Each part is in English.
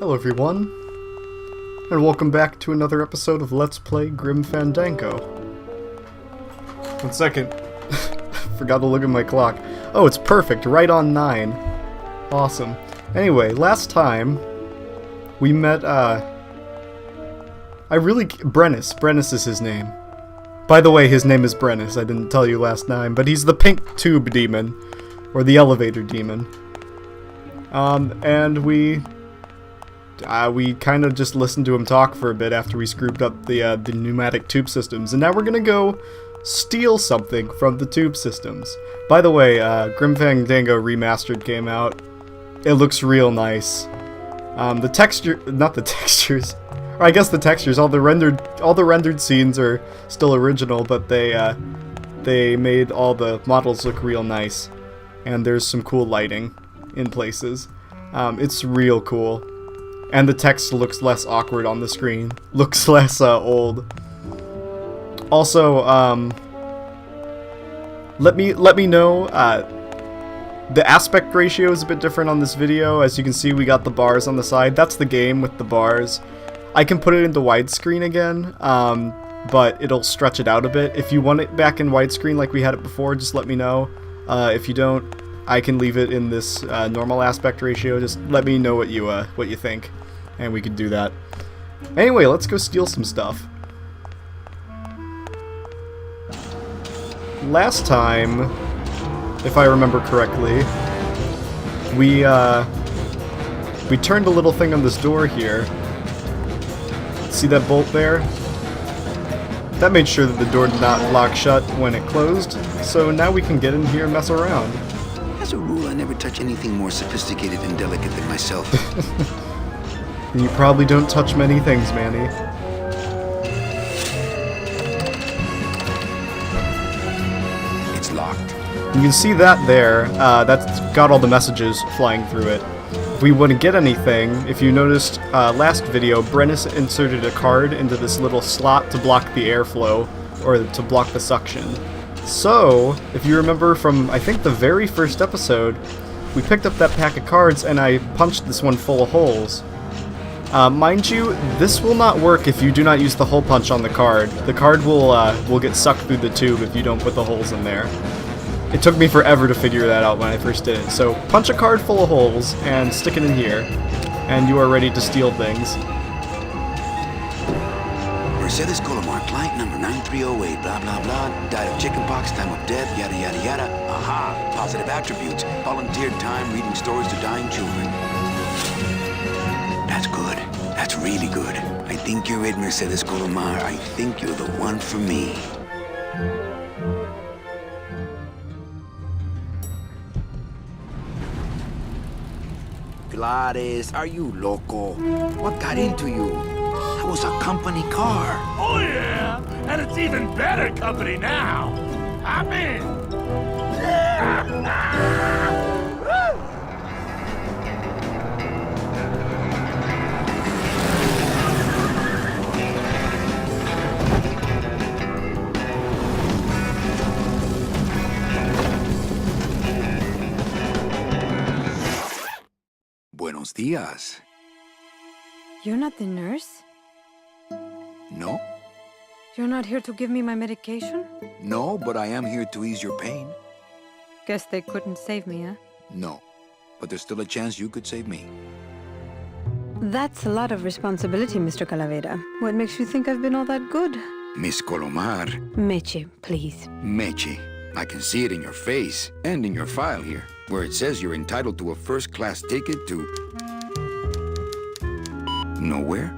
Hello everyone, and welcome back to another episode of Let's Play Grim Fandango. 1 second. Forgot to look at my clock. Oh, it's perfect, right on 9. Awesome. Anyway, last time we met, Brennus. Brennus is his name. By the way, his name is Brennus, I didn't tell you last time, but he's the pink tube demon, or the elevator demon. And we kind of just listened to him talk for a bit after we screwed up the pneumatic tube systems, and now we're gonna go steal something from the tube systems. By the way, Grim Fandango Remastered came out. It looks real nice. Not the textures, or I guess the textures. All the rendered scenes are still original, but they made all the models look real nice, and there's some cool lighting in places. It's real cool. And the text looks less awkward on the screen. Looks less old. Also, let me know. The aspect ratio is a bit different on this video. As you can see, we got the bars on the side. That's the game with the bars. I can put it into widescreen again, but it'll stretch it out a bit. If you want it back in widescreen like we had it before, just let me know. If you don't, I can leave it in this normal aspect ratio. Just let me know what you think, and we can do that. Anyway, let's go steal some stuff. Last time, if I remember correctly, we turned a little thing on this door here. See that bolt there? That made sure that the door did not lock shut when it closed, so now we can get in here and mess around. As a rule, I never touch anything more sophisticated and delicate than myself. You probably don't touch many things, Manny. It's locked. You can see that there. That's got all the messages flying through it. If we wouldn't get anything, if you noticed last video, Brennus inserted a card into this little slot to block the airflow, or to block the suction. So, if you remember from, I think, the very first episode, we picked up that pack of cards and I punched this one full of holes. Mind you, this will not work if you do not use the hole punch on the card. The card will get sucked through the tube if you don't put the holes in there. It took me forever to figure that out when I first did it. So, punch a card full of holes and stick it in here, and you are ready to steal things. Mercedes Colomar, client number 9308, blah blah blah, died of chickenpox, time of death, yada yada yada. Aha! Positive attributes, volunteered time reading stories to dying children. That's good. That's really good. I think you're it, Mercedes Colomar. I think you're the one for me. Gladys, are you loco? What got into you? That was a company car. Oh yeah, and it's even better company now. I'm in. Buenos dias. You're not the nurse? No? You're not here to give me my medication? No, but I am here to ease your pain. Guess they couldn't save me, huh? No, but there's still a chance you could save me. That's a lot of responsibility, Mr. Calavera. What makes you think I've been all that good? Miss Colomar. Meche, please. Meche. I can see it in your face and in your file here, where it says you're entitled to a first-class ticket to... nowhere?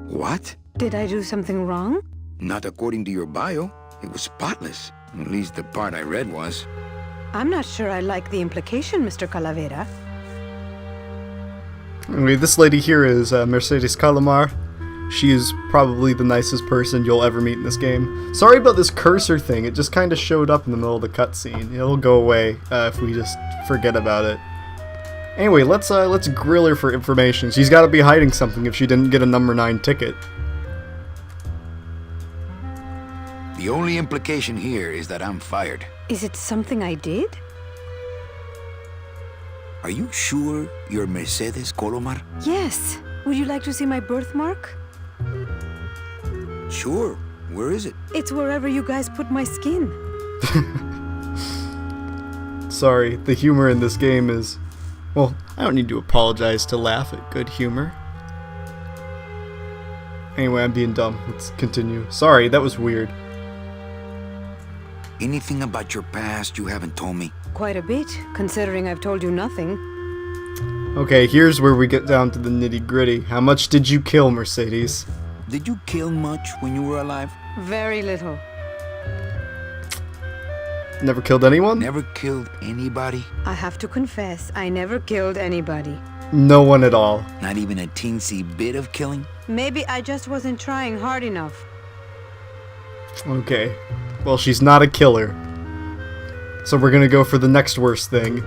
What? Did I do something wrong? Not according to your bio. It was spotless. At least the part I read was. I'm not sure I like the implication, Mr. Calavera. Anyway, this lady here is Mercedes Colomar. She is probably the nicest person you'll ever meet in this game. Sorry about this cursor thing, it just kind of showed up in the middle of the cutscene. It'll go away if we just forget about it. Anyway, let's grill her for information. She's got to be hiding something if she didn't get a number 9 ticket. The only implication here is that I'm fired. Is it something I did? Are you sure you're Mercedes Colomar? Yes. Would you like to see my birthmark? Sure. Where is it? It's wherever you guys put my skin. Sorry, the humor in this game is... Well, I don't need to apologize to laugh at good humor. Anyway, I'm being dumb. Let's continue. Sorry, that was weird. Anything about your past you haven't told me? Quite a bit, considering I've told you nothing. Okay, here's where we get down to the nitty-gritty. How much did you kill, Mercedes? Did you kill much when you were alive? Very little. Never killed anyone? Never killed anybody? I have to confess, I never killed anybody. No one at all. Not even a teensy bit of killing? Maybe I just wasn't trying hard enough. Okay. Well, she's not a killer. So we're gonna go for the next worst thing.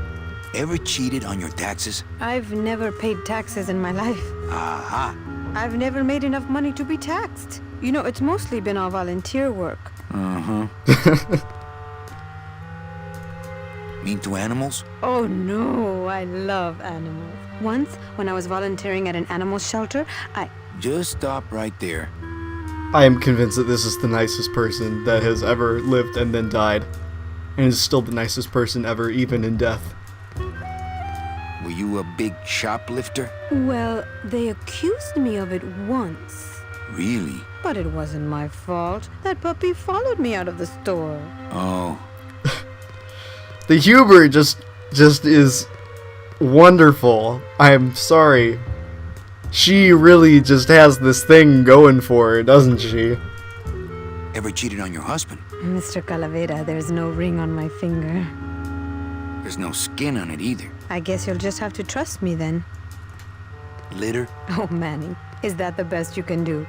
Ever cheated on your taxes? I've never paid taxes in my life. Aha. I've never made enough money to be taxed. You know, it's mostly been all volunteer work. Mean to animals? Oh no, I love animals. Once, when I was volunteering at an animal shelter, Just stop right there. I am convinced that this is the nicest person that has ever lived and then died. And is still the nicest person ever, even in death. Were you a big shoplifter? Well, they accused me of it once. Really? But it wasn't my fault. That puppy followed me out of the store. Oh. The humor just is wonderful. I'm sorry. She really just has this thing going for her, doesn't she? Ever cheated on your husband? Mr. Calavera, there's no ring on my finger. There's no skin on it either. I guess you'll just have to trust me then. Litter? Oh, Manny, is that the best you can do?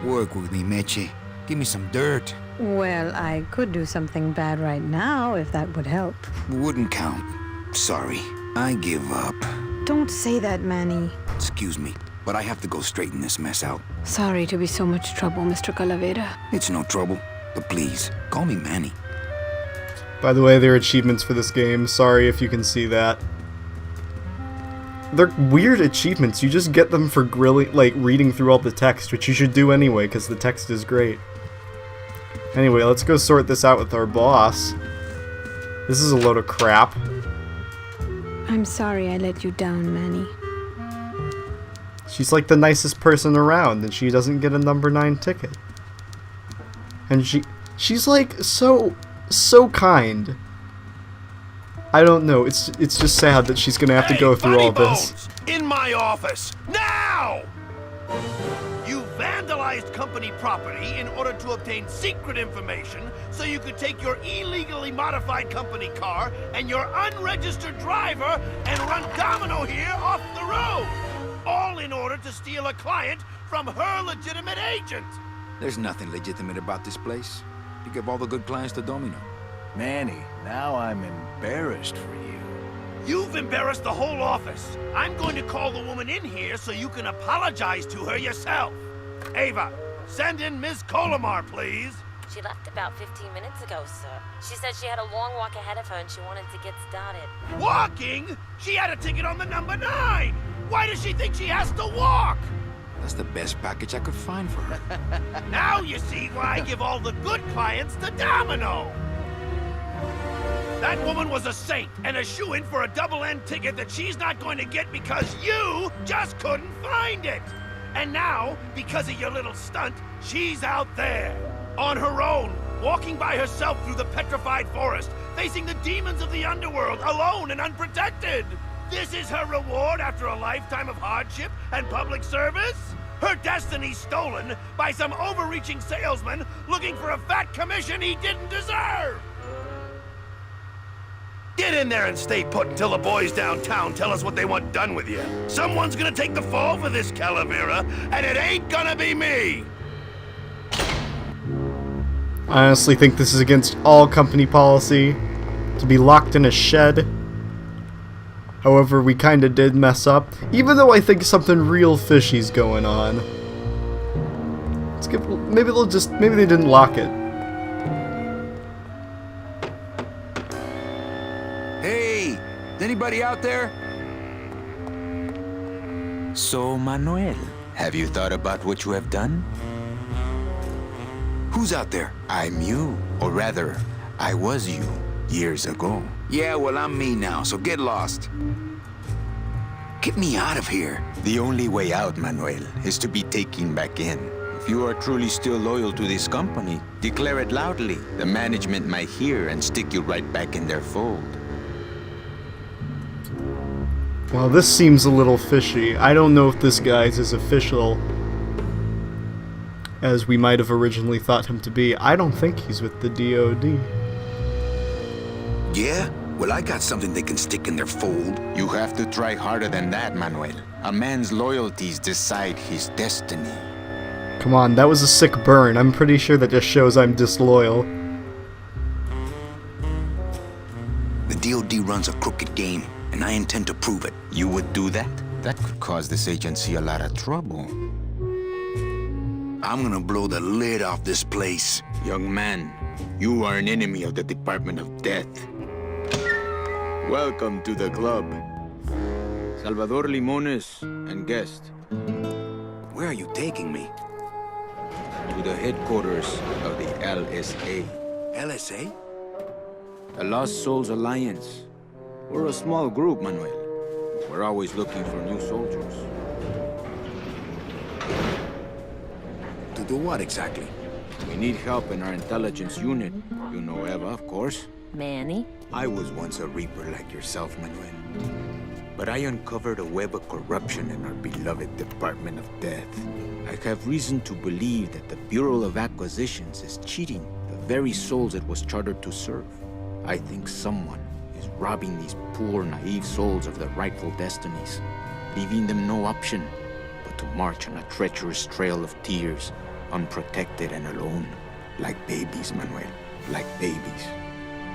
Work with me, Meche. Give me some dirt. Well, I could do something bad right now if that would help. Wouldn't count. Sorry. I give up. Don't say that, Manny. Excuse me, but I have to go straighten this mess out. Sorry to be so much trouble, Mr. Calavera. It's no trouble, but please, call me Manny. By the way, there are achievements for this game. Sorry if you can see that. They're weird achievements. You just get them for reading through all the text, which you should do anyway, because the text is great. Anyway, let's go sort this out with our boss. This is a load of crap. I'm sorry I let you down, Manny. She's like the nicest person around, and she doesn't get a number 9 ticket. And she's like so kind. I don't know. It's just sad that she's gonna have to go through all this. In my office now! You vandalized company property in order to obtain secret information so you could take your illegally modified company car and your unregistered driver and run domino here off the road. All in order to steal a client from her legitimate agent. There's nothing legitimate about this place. You give all the good clients to Domino. Manny, now I'm embarrassed for you. You've embarrassed the whole office. I'm going to call the woman in here so you can apologize to her yourself. Ava, send in Ms. Colomar, please. She left about 15 minutes ago, sir. She said she had a long walk ahead of her and she wanted to get started. Walking? She had a ticket on the number 9. Why does she think she has to walk? That's the best package I could find for her. Now you see why I give all the good clients to Domino. That woman was a saint and a shoo-in for a double-end ticket that she's not going to get because you just couldn't find it. And now, because of your little stunt, she's out there, on her own, walking by herself through the petrified forest, facing the demons of the underworld, alone and unprotected. This is her reward after a lifetime of hardship and public service? Her destiny stolen by some overreaching salesman looking for a fat commission he didn't deserve! Get in there and stay put until the boys downtown tell us what they want done with you. Someone's gonna take the fall for this Calavera, and it ain't gonna be me! I honestly think this is against all company policy to be locked in a shed. However, we kinda did mess up, even though I think something real fishy's going on. Let's give, maybe they didn't lock it. Hey, Anybody out there? So, Manuel, have you thought about what you have done? Who's out there? I'm you. Or rather, I was you years ago. Yeah, well, I'm me now, so get lost. Get me out of here. The only way out, Manuel, is to be taken back in. If you are truly still loyal to this company, declare it loudly. The management might hear and stick you right back in their fold. Well, this seems a little fishy. I don't know if this guy's as official as we might have originally thought him to be. I don't think he's with the DOD. Yeah? Well, I got something they can stick in their fold. You have to try harder than that, Manuel. A man's loyalties decide his destiny. Come on, that was a sick burn. I'm pretty sure that just shows I'm disloyal. The DOD runs a crooked game, and I intend to prove it. You would do that? That could cause this agency a lot of trouble. I'm gonna blow the lid off this place. Young man, you are an enemy of the Department of Death. Welcome to the club. Salvador Limones and guest. Where are you taking me? To the headquarters of the LSA. LSA? The Lost Souls Alliance. We're a small group, Manuel. We're always looking for new soldiers. To do what exactly? We need help in our intelligence unit. You know Eva, of course. Manny? I was once a Reaper like yourself, Manuel. But I uncovered a web of corruption in our beloved Department of Death. I have reason to believe that the Bureau of Acquisitions is cheating the very souls it was chartered to serve. I think someone is robbing these poor, naive souls of their rightful destinies, leaving them no option but to march on a treacherous trail of tears, unprotected and alone, like babies, Manuel, like babies.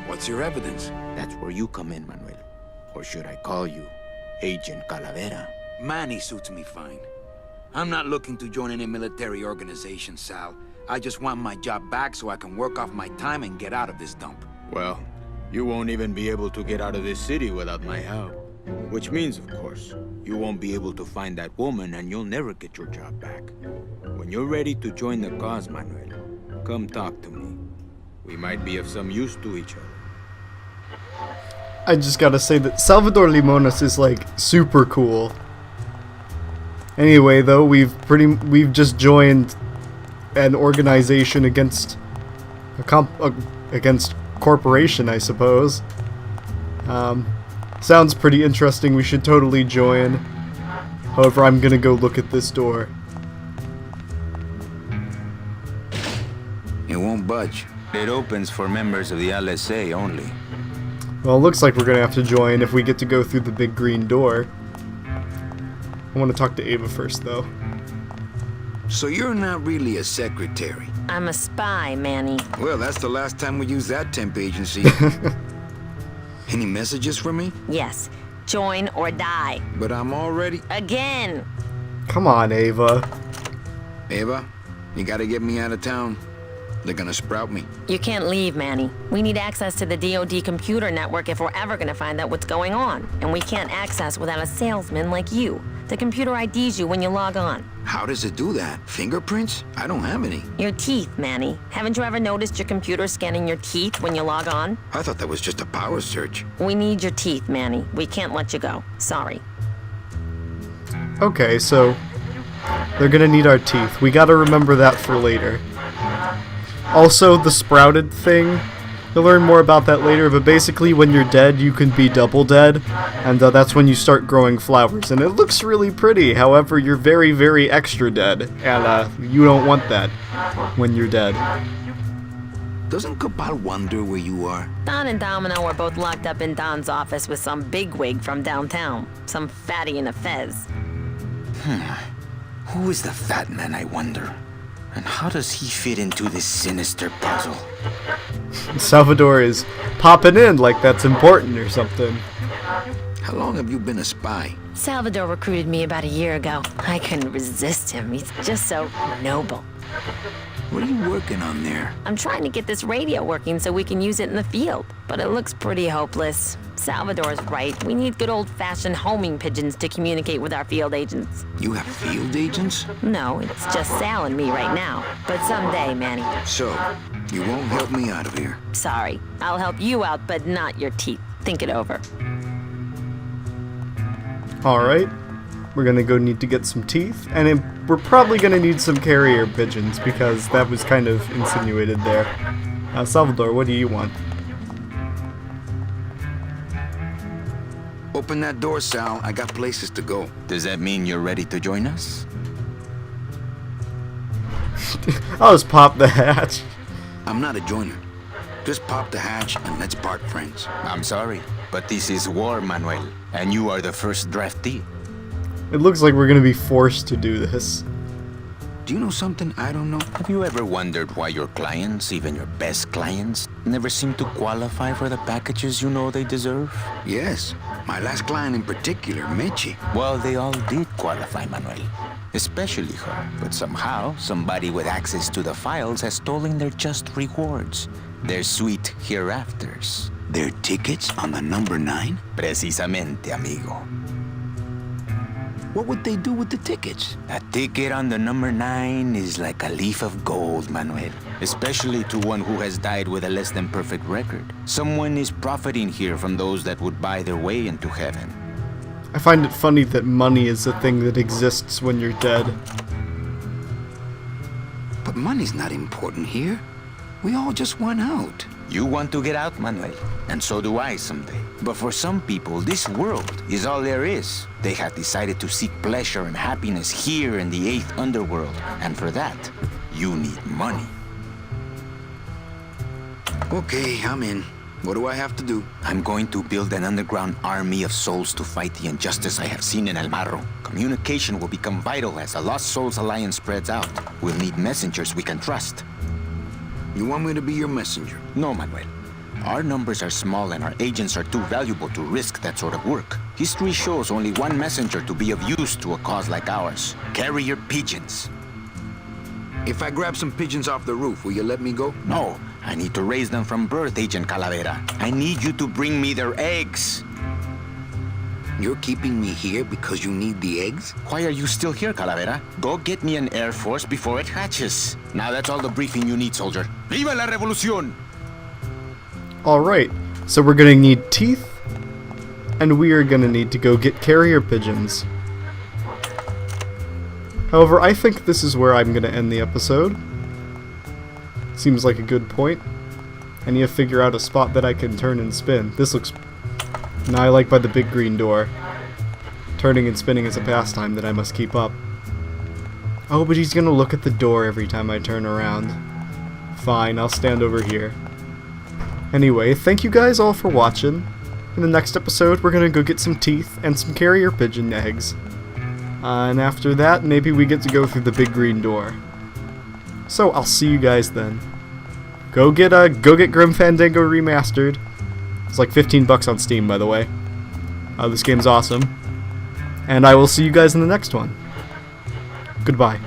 What's your evidence? That's where you come in, Manuel. Or should I call you Agent Calavera? Manny suits me fine. I'm not looking to join any military organization, Sal. I just want my job back so I can work off my time and get out of this dump. Well, you won't even be able to get out of this city without my help. Which means, of course, you won't be able to find that woman and you'll never get your job back. When you're ready to join the cause, Manuel, come talk to me. We might be of some use to each other. I just gotta say that Salvador Limones is like super cool. Anyway, though, we've just joined an organization against against corporation, I suppose. Sounds pretty interesting. We should totally join. However, I'm gonna go look at this door. It won't budge. It opens for members of the LSA only. Well, it looks like we're gonna have to join if we get to go through the big green door. I want to talk to Ava first, though. So you're not really a secretary? I'm a spy, Manny. Well, that's the last time we used that temp agency. Any messages for me? Yes. Join or die. But I'm already... Again! Come on, Ava. Ava, you gotta get me out of town. They're gonna sprout me. You can't leave, Manny. We need access to the DOD computer network if we're ever gonna find out what's going on. And we can't access without a salesman like you. The computer IDs you when you log on. How does it do that? Fingerprints? I don't have any. Your teeth, Manny. Haven't you ever noticed your computer scanning your teeth when you log on? I thought that was just a power search. We need your teeth, Manny. We can't let you go. Sorry. Okay, so they're gonna need our teeth. We gotta remember that for later. Also, the sprouted thing, you'll learn more about that later, but basically when you're dead, you can be double dead, and that's when you start growing flowers, and it looks really pretty. However, you're very, very extra dead, and you don't want that when you're dead. Doesn't Cabal wonder where you are? Don and Domino are both locked up in Don's office with some bigwig from downtown. Some fatty in a fez. Who is the fat man, I wonder? And how does he fit into this sinister puzzle? Salvador is popping in like that's important or something. How long have you been a spy? Salvador recruited me about a year ago. I couldn't resist him. He's just so noble. What are you working on there? I'm trying to get this radio working so we can use it in the field, but it looks pretty hopeless. Salvador's right. We need good old-fashioned homing pigeons to communicate with our field agents. You have field agents? No, it's just Sal and me right now. But someday, Manny. So, you won't help me out of here. Sorry. I'll help you out, but not your teeth. Think it over. Alright. We're gonna go need to get some teeth, and we're probably gonna need some carrier pigeons, because that was kind of insinuated there. Salvador, what do you want? Open that door, Sal. I got places to go. Does that mean you're ready to join us? I'll just pop the hatch. I'm not a joiner. Just pop the hatch and let's part friends. I'm sorry, but this is war, Manuel, and you are the first draftee. It looks like we're gonna be forced to do this. Do you know something I don't know? Have you ever wondered why your clients, even your best clients, never seem to qualify for the packages you know they deserve? Yes. My last client in particular, Meche. Well, they all did qualify, Manuel. Especially her. But somehow, somebody with access to the files has stolen their just rewards. Their sweet hereafters. Their tickets on the number 9? Precisamente, amigo. What would they do with the tickets? A ticket on the number 9 is like a leaf of gold, Manuel. Especially to one who has died with a less than perfect record. Someone is profiting here from those that would buy their way into heaven. I find it funny that money is a thing that exists when you're dead. But money's not important here. We all just went out. You want to get out, Manuel, and so do I someday. But for some people, this world is all there is. They have decided to seek pleasure and happiness here in the 8th underworld, and for that, you need money. Okay, I'm in. What do I have to do? I'm going to build an underground army of souls to fight the injustice I have seen in El Marro. Communication will become vital as the Lost Souls Alliance spreads out. We'll need messengers we can trust. You want me to be your messenger? No, Manuel. Our numbers are small and our agents are too valuable to risk that sort of work. History shows only one messenger to be of use to a cause like ours. Carrier pigeons. If I grab some pigeons off the roof, will you let me go? No, I need to raise them from birth, Agent Calavera. I need you to bring me their eggs. You're keeping me here because you need the eggs? Why are you still here, Calavera? Go get me an Air Force before it hatches. Now that's all the briefing you need, soldier. Viva la revolución! Alright, so we're gonna need teeth, and we are gonna need to go get carrier pigeons. However, I think this is where I'm gonna end the episode. Seems like a good point. I need to figure out a spot that I can turn and spin. This looks... Now I like by the big green door. Turning and spinning is a pastime that I must keep up. Oh, but he's gonna look at the door every time I turn around. Fine, I'll stand over here. Anyway, thank you guys all for watching. In the next episode, we're gonna go get some teeth and some carrier pigeon eggs. And after that, maybe we get to go through the big green door. So, I'll see you guys then. Go get Grim Fandango Remastered. It's like 15 bucks on Steam, by the way. This game's awesome. And I will see you guys in the next one. Goodbye.